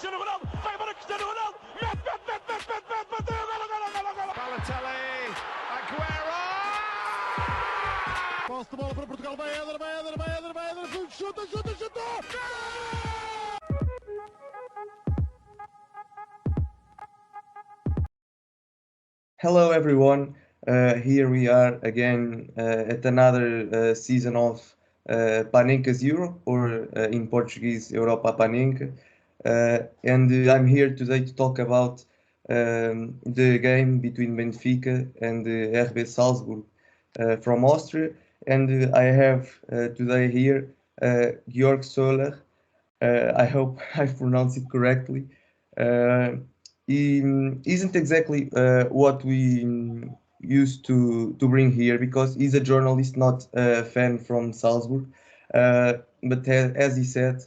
Cristiano Ronaldo, vai embora Cristiano Ronaldo, mete, bateu, golo. Balotelli, Aguero! Posse de bola para Portugal, vai Éder, chuta! Hello everyone, here we are again at another season of Panenka's Europe, or in Portuguese, Europa Panenka. And I'm here today to talk about the game between Benfica and RB Salzburg from Austria. And I have today here Georg Sohler. I hope I pronounced it correctly. He isn't exactly what we used to bring here, because he's a journalist, not a fan from Salzburg. But as he said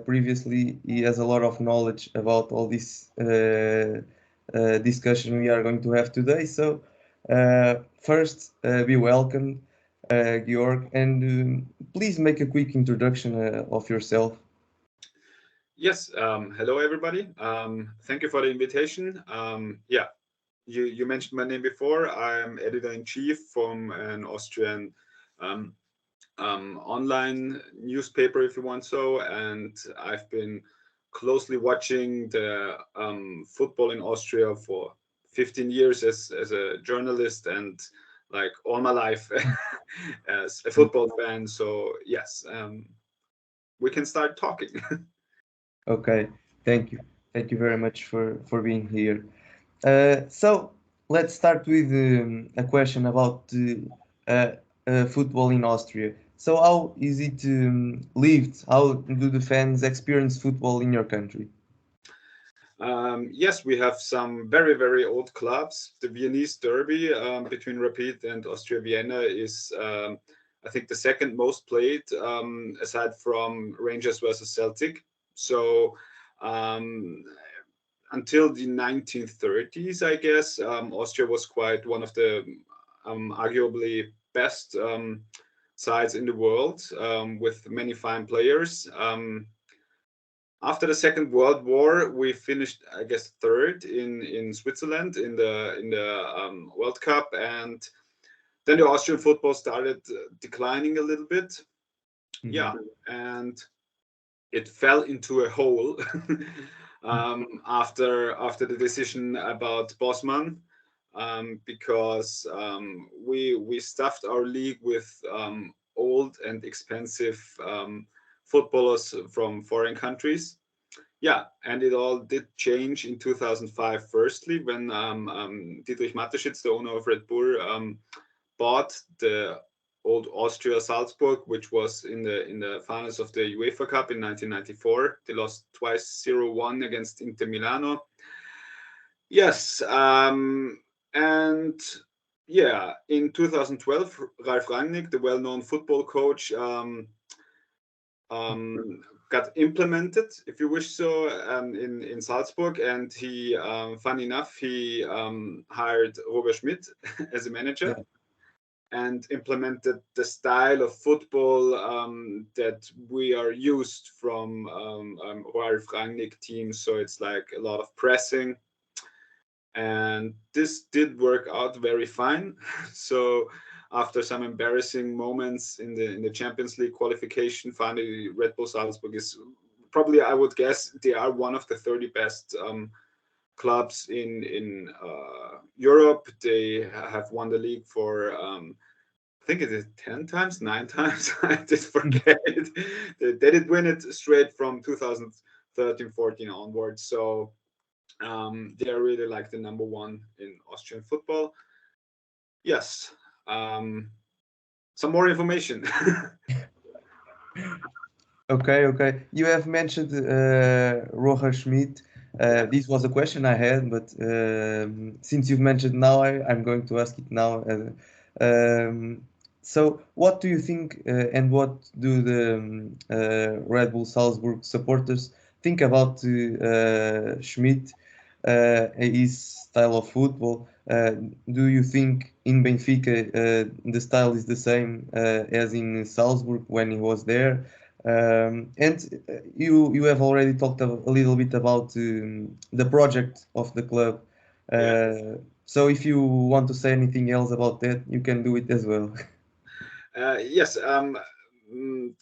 previously, he has a lot of knowledge about all this discussion we are going to have today. So first, be welcome, Georg, and please make a quick introduction of yourself. Yes, hello everybody. Thank you for the invitation. You mentioned my name before. I'm editor-in-chief from an Austrian online newspaper, if you want so, and I've been closely watching the football in Austria for 15 years as a journalist, and like all my life as a football fan. So yes, we can start talking. Okay, thank you. Thank you very much for being here. So let's start with a question about football in Austria. So how is it lived? How do the fans experience football in your country? Yes, we have some very, very old clubs. The Viennese derby between Rapid and Austria Vienna is, I think, the second most played, aside from Rangers versus Celtic. So until the 1930s, I guess, Austria was quite one of the arguably best sides in the world, with many fine players. After the Second World War, we finished, I guess, third in Switzerland in the World Cup, and then the Austrian football started declining a little bit. Mm-hmm. Yeah, and it fell into a hole after the decision about Bosman, because we stuffed our league with old and expensive footballers from foreign countries. Yeah, and it all did change in 2005. Firstly, when Dietrich Mateschitz, the owner of Red Bull, bought the old Austria Salzburg, which was in the finals of the UEFA Cup in 1994. They lost twice 0-1 against Inter Milano. Yes, and yeah, in 2012, Ralf Rangnick, the well-known football coach, got implemented, if you wish so, in Salzburg, and he, funny enough, he hired Robert Schmidt as a manager. Yeah. And implemented the style of football that we are used from Ralf Rangnick teams. So it's like a lot of pressing, and this did work out very fine. So after some embarrassing moments in the Champions League qualification, finally Red Bull Salzburg is probably, I would guess, they are one of the 30 best clubs in Europe. They have won the league for I think it is 10 times, 9 times. I did forget it. They did win it straight from 2013-14 onwards. So they are really like the number one in Austrian football. Yes. Some more information. Okay. You have mentioned Roger Schmidt. This was a question I had, but since you've mentioned now, I'm going to ask it now. So what do you think, and what do the Red Bull Salzburg supporters think about Schmidt, his style of football? Do you think in Benfica the style is the same as in Salzburg when he was there? And you have already talked a little bit about the project of the club. So if you want to say anything else about that, you can do it as well. Yes.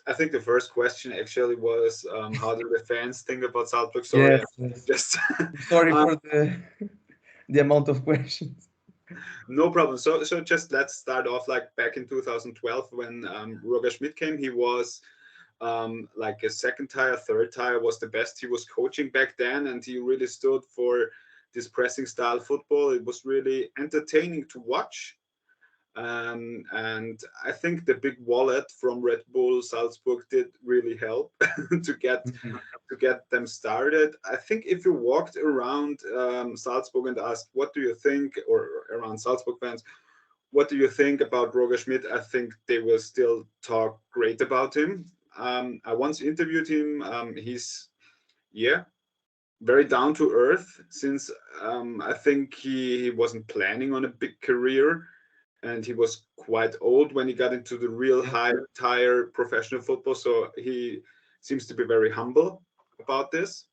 I think the first question actually was how do the fans think about Salzburg? Sorry, Yes, yes. just Sorry um, for the amount of questions. no problem. So just let's start off like back in 2012 when Roger Schmidt came. He was like a second tier, third tier was the best he was coaching back then, and he really stood for this pressing style football. It was really entertaining to watch. And I think the big wallet from Red Bull Salzburg did really help to get Mhm. to get them started. I think if you walked around Salzburg and asked, "What do you think?" or around Salzburg fans, "What do you think about Roger Schmidt?" I think they will still talk great about him. I once interviewed him. He's yeah very down to earth since I think he wasn't planning on a big career and he was quite old when he got into the real Yeah. high tier professional football. So he seems to be very humble about this.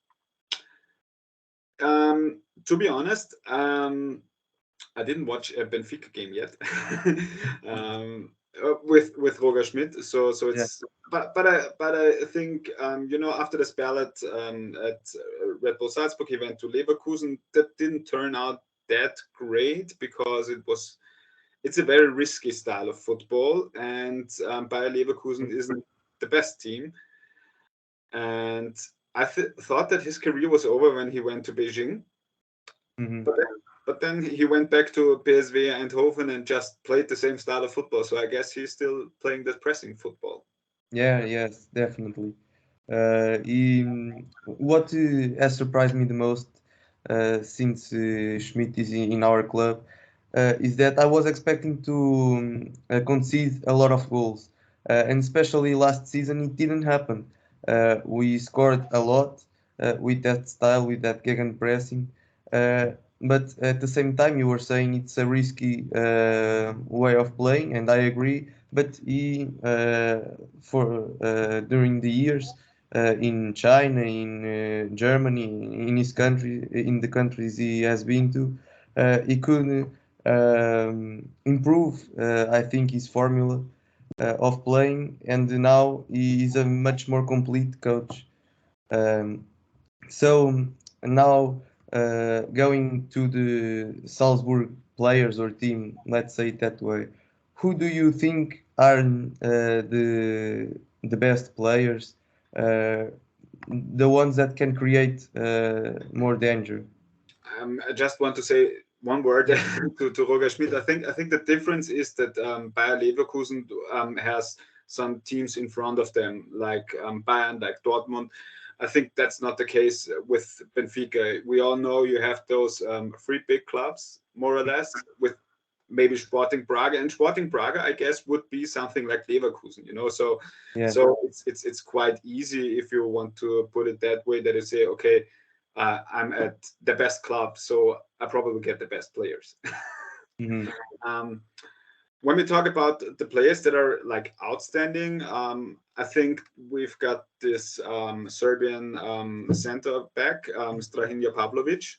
To be honest, I didn't watch a Benfica game yet with Roger Schmidt. So Yeah. it's but I think after the spell at Red Bull Salzburg, he went to Leverkusen. That didn't turn out that great because it's a very risky style of football, and Bayer Leverkusen isn't the best team. And I thought that his career was over when he went to Beijing, Mhm. but then he went back to PSV Eindhoven and just played the same style of football. So I guess he's still playing that pressing football. Yeah, yes, definitely. What has surprised me the most since Schmidt is in our club is that I was expecting to concede a lot of goals, and especially last season it didn't happen. We scored a lot with that style, with that gegenpressing, uh, but at the same time you were saying it's a risky way of playing, and I agree. But he for during the years in China, in Germany, in his country, in the countries he has been to, he could improve, I think, his formula of playing, and now he is a much more complete coach. Um, so now going to the Salzburg players or team, let's say it that way, who do you think are the best players, uh, the ones that can create more danger? I just want to say one word Yeah. to Roger Schmidt. I think the difference is that Bayer Leverkusen has some teams in front of them, like Bayern, like Dortmund. I think that's not the case with Benfica. We all know you have those three big clubs, more or less, with maybe Sporting Braga, and Sporting Braga, I guess, would be something like Leverkusen. So Yeah. so it's quite easy if you want to put it that way. That you say, okay, I'm at the best club, so I probably get the best players. Mhm. um, when we talk about the players that are like outstanding, I think we've got this Serbian center back, Strahinja Pavlovic.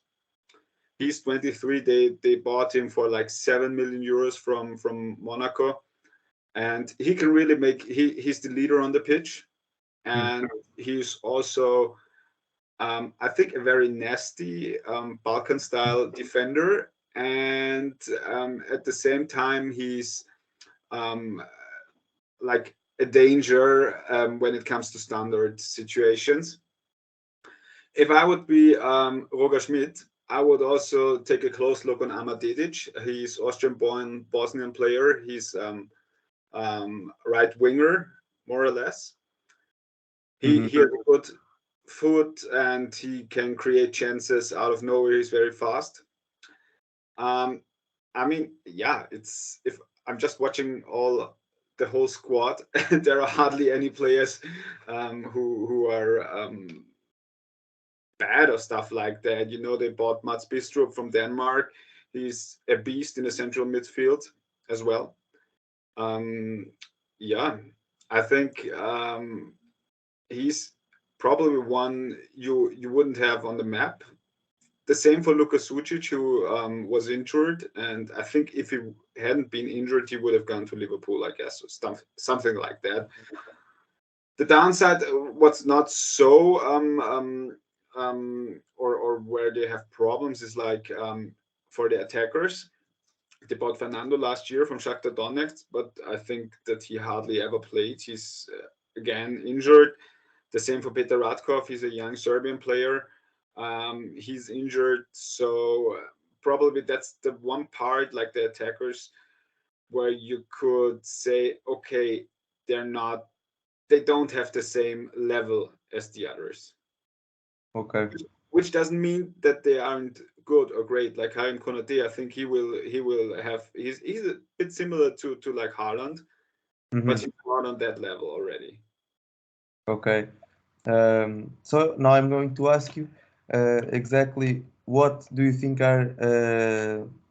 He's 23. They bought him for like 7 million euros from Monaco, and he can really he's the leader on the pitch, Mhm. and he's also I think a very nasty Balkan style defender, and at the same time he's um, like a danger when it comes to standard situations. If I would be Roger Schmidt, I would also take a close look on Amar Dedic. He's Austrian-born Bosnian player. He's right winger, more or less. He Mhm. he has a good foot and he can create chances out of nowhere. He's very fast. Um, I mean, yeah, it's if I'm just watching the whole squad, there are hardly any players who are bad or stuff like that. They bought Mats Bistrup from Denmark. He's a beast in the central midfield as well. Um, yeah, I think he's probably one you wouldn't have on the map. The same for Luka Sucic, who was injured, and I think if he hadn't been injured, he would have gone to Liverpool, I guess, or something like that. The downside, what's not so or where they have problems is like for the attackers. They bought Fernando last year from Shakhtar Donetsk, but I think that he hardly ever played. He's again injured. The same for Petar Radkov. He's a young Serbian player. He's injured, so probably that's the one part, like the attackers, where you could say, okay, they don't have the same level as the others. Okay. Which doesn't mean that they aren't good or great. Like Karim Konaté, I think he will have. He's a bit similar to like Haaland, but he's not on that level already. Okay. So now I'm going to ask you exactly what do you think are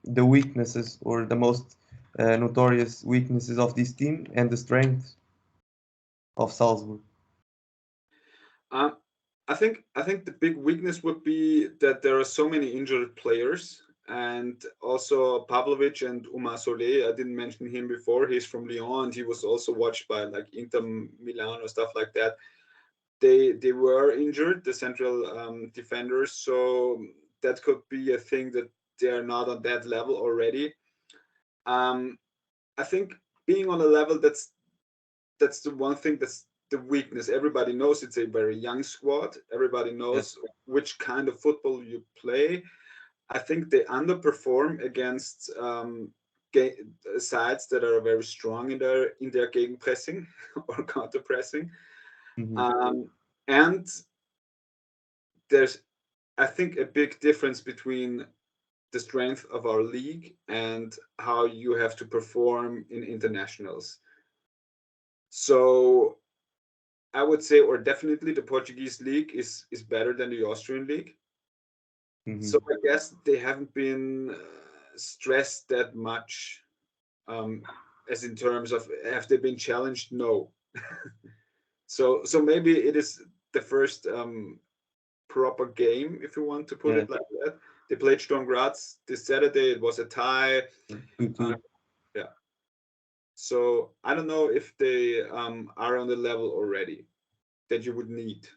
the weaknesses or the most notorious weaknesses of this team and the strengths of Salzburg? I think the big weakness would be that there are so many injured players, and also Pavlovic and Oumar Solet. I didn't mention him before. He's from Lyon, and he was also watched by like Inter Milan or stuff like that. They were injured, the central defenders, so that could be a thing that they are not on that level already. I think being on a level that's the one thing that's the weakness. Everybody knows it's a very young squad. Everybody knows which kind of football you play. I think they underperform against sides that are very strong in their gegenpressing or counter pressing. And there's, I think, a big difference between the strength of our league and how you have to perform in internationals. So I would say, or definitely the Portuguese league is better than the Austrian league. So I guess they haven't been stressed that much, as in terms of have they been challenged? No. So maybe it is the first proper game, if you want to put it like that. They played Sturm Graz this Saturday. It was a tie. Yeah. So I don't know if they are on the level already that you would need.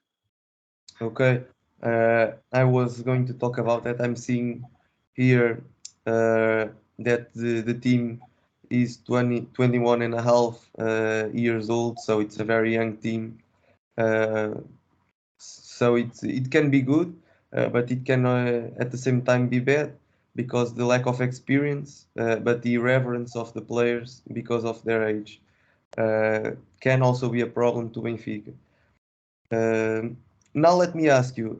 Okay. I was going to talk about that. I'm seeing here that the team is 21 and a half years old, so it's a very young team. So it can be good, but it can at the same time be bad because the lack of experience, but the irreverence of the players because of their age can also be a problem to Benfica. Now let me ask you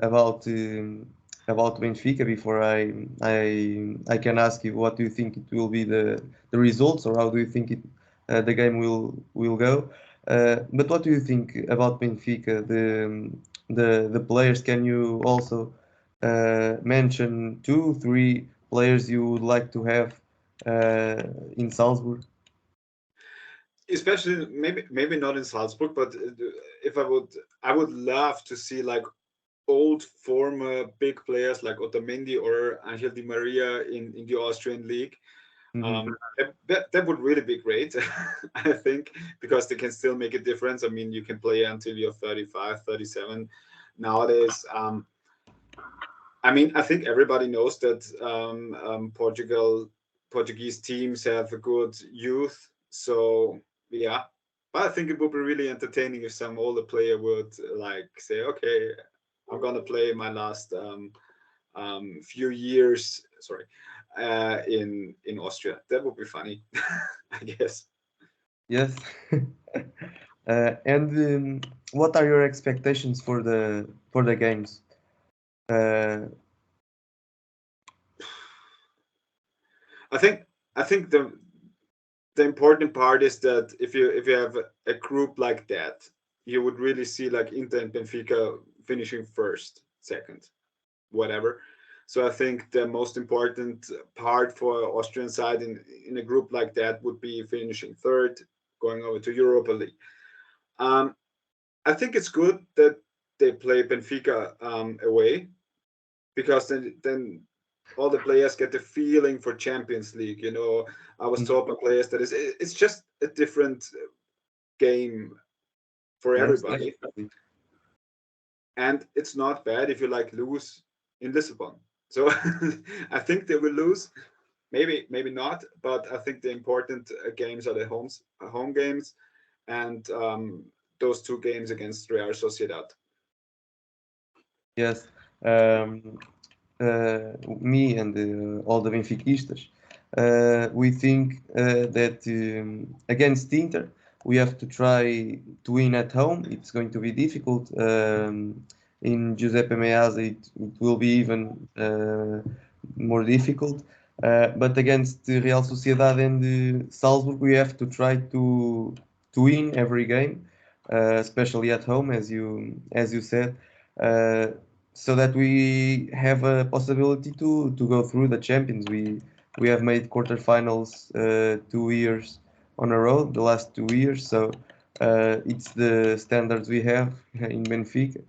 about Benfica before I can ask you what do you think it will be the results or how do you think the game will go. But what do you think about Benfica? The players? Can you also mention 2-3 players you would like to have in Salzburg? Especially maybe not in Salzburg, but if I would love to see like old former big players like Otamendi or Angel Di Maria in the Austrian league. That would really be great. I think, because they can still make a difference. I mean, you can play until you're 35, 37 nowadays. I mean, I think everybody knows that Portuguese teams have a good youth. So yeah, but I think it would be really entertaining if some older player would like say, okay, I'm gonna play my last few years, in Austria. That would be funny, I guess. Yes. And what are your expectations for the games? I think the important part is that if you have a group like that, you would really see like Inter and Benfica finishing first, second, whatever. So I think the most important part for Austrian side in a group like that would be finishing third, going over to Europa League. I think it's good that they play Benfica away, because then all the players get the feeling for Champions League. You know, I was told by players that it's just a different game for everybody. Definitely. And it's not bad if you like lose in Lisbon. So I think they will lose. Maybe not, but I think the important games are the home games, and those two games against Real Sociedad. Yes. Me and all the Benfiquistas, we think that against Inter, we have to try to win at home. It's going to be difficult. In Giuseppe Meazza, it will be even more difficult. But against the Real Sociedad and Salzburg, we have to try to win every game, especially at home, as you said. So that we have a possibility to go through the champions. We have made quarterfinals 2 years on a row, the last 2 years. So it's the standards we have in Benfica,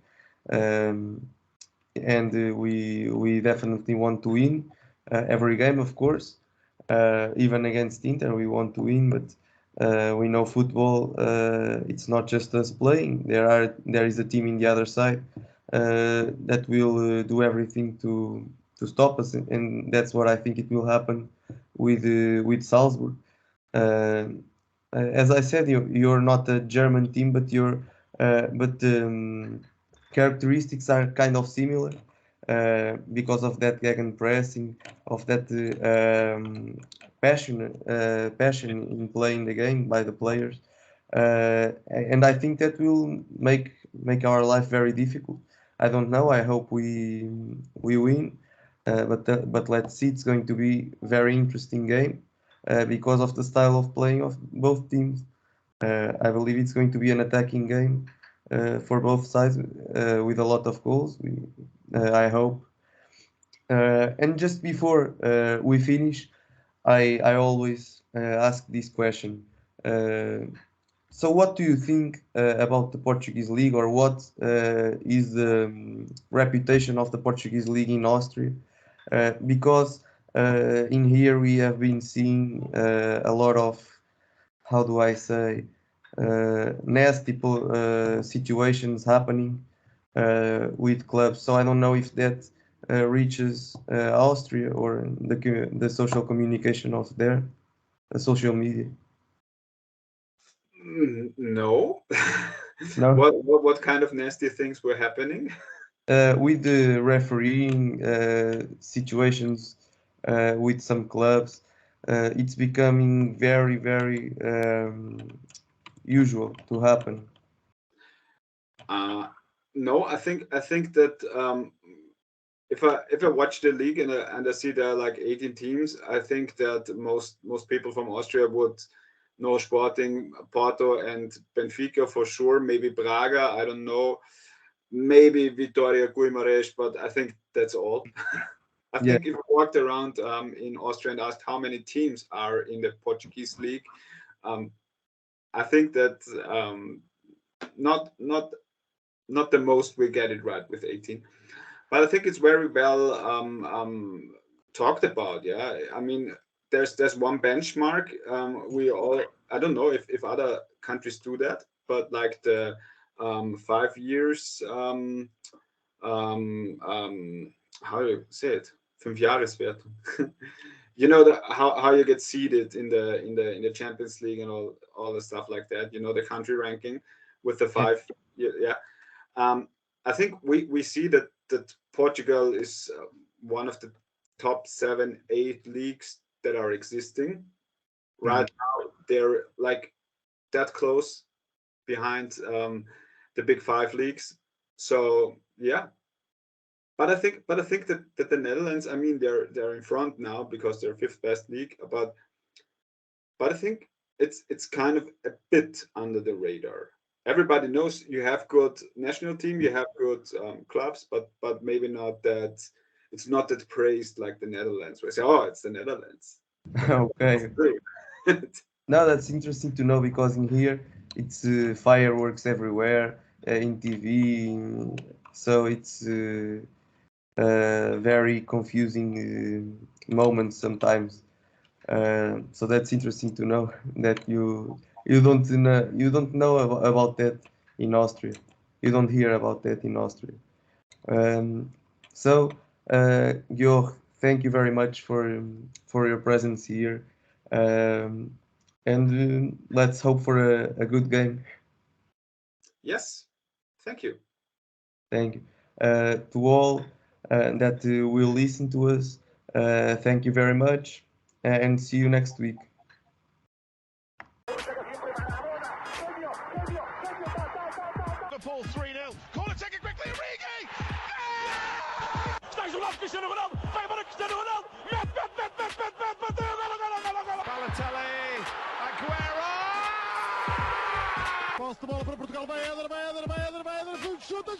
and we definitely want to win every game, of course. Even against Inter, we want to win, but we know football. It's not just us playing. There is a team in the other side that will do everything to stop us, and that's what I think it will happen with Salzburg. Uh, as I said, you're not a German team, but characteristics are kind of similar because of that gegenpressing, of that passion in playing the game by the players, and I think that will make our life very difficult. I don't know. I hope we win, but let's see. It's going to be very interesting game because of the style of playing of both teams. I believe it's going to be an attacking game for both sides with a lot of goals. I hope. And just before we finish, I always ask this question. So, what do you think about the Portuguese league, or what is the reputation of the Portuguese league in Austria? Because in here we have been seeing a lot of, how do I say, nasty situations happening with clubs. So I don't know if that reaches Austria or the social communication of there, the social media. No. No. What kind of nasty things were happening? With the refereeing situations with some clubs, it's becoming very, very usual to happen. No, I think that if I watch the league and I see there are like 18 teams, I think that most people from Austria would know Sporting, Porto, and Benfica for sure. Maybe Braga, I don't know. Maybe Vitória Guimarães, but I think that's all. I Yeah. think if you walked around in Austria and asked how many teams are in the Portuguese league, I think that not the most will get it right with 18, but I think it's very well talked about. Yeah, I mean, there's one benchmark. I don't know if other countries do that, but like the 5 years, how do you say it? Fünfjahreswertung. You know how you get seeded in the Champions League and all the stuff like that. You know, the country ranking with the 5. Yeah. I think we see that Portugal is one of the top 7, 8 leagues that are existing right now. They're like that close behind the big 5 leagues. So yeah, but I think that the Netherlands, I mean, they're in front now because they're 5th best league. But I think it's kind of a bit under the radar. Everybody knows you have good national team, you have good clubs, but maybe not that. It's not that praised like the Netherlands. We say, oh, it's the Netherlands. Okay. No, that's interesting to know because in here it's fireworks everywhere. in TV, so it's very confusing moments sometimes. So that's interesting to know that you don't know about that in Austria. You don't hear about that in Austria. So, Georg, thank you very much for your presence here, and let's hope for a good game. Yes, thank you. Thank you to all that will listen to us. Thank you very much, and see you next week. Liverpool 3-0. Corner taken quickly. Origi! Stays on Cristiano Ronaldo. Vai para Cristiano Ronaldo. Bateu. Gol. Balotelli, Aguero! Posse de bola para Portugal, vai Éder, chuta!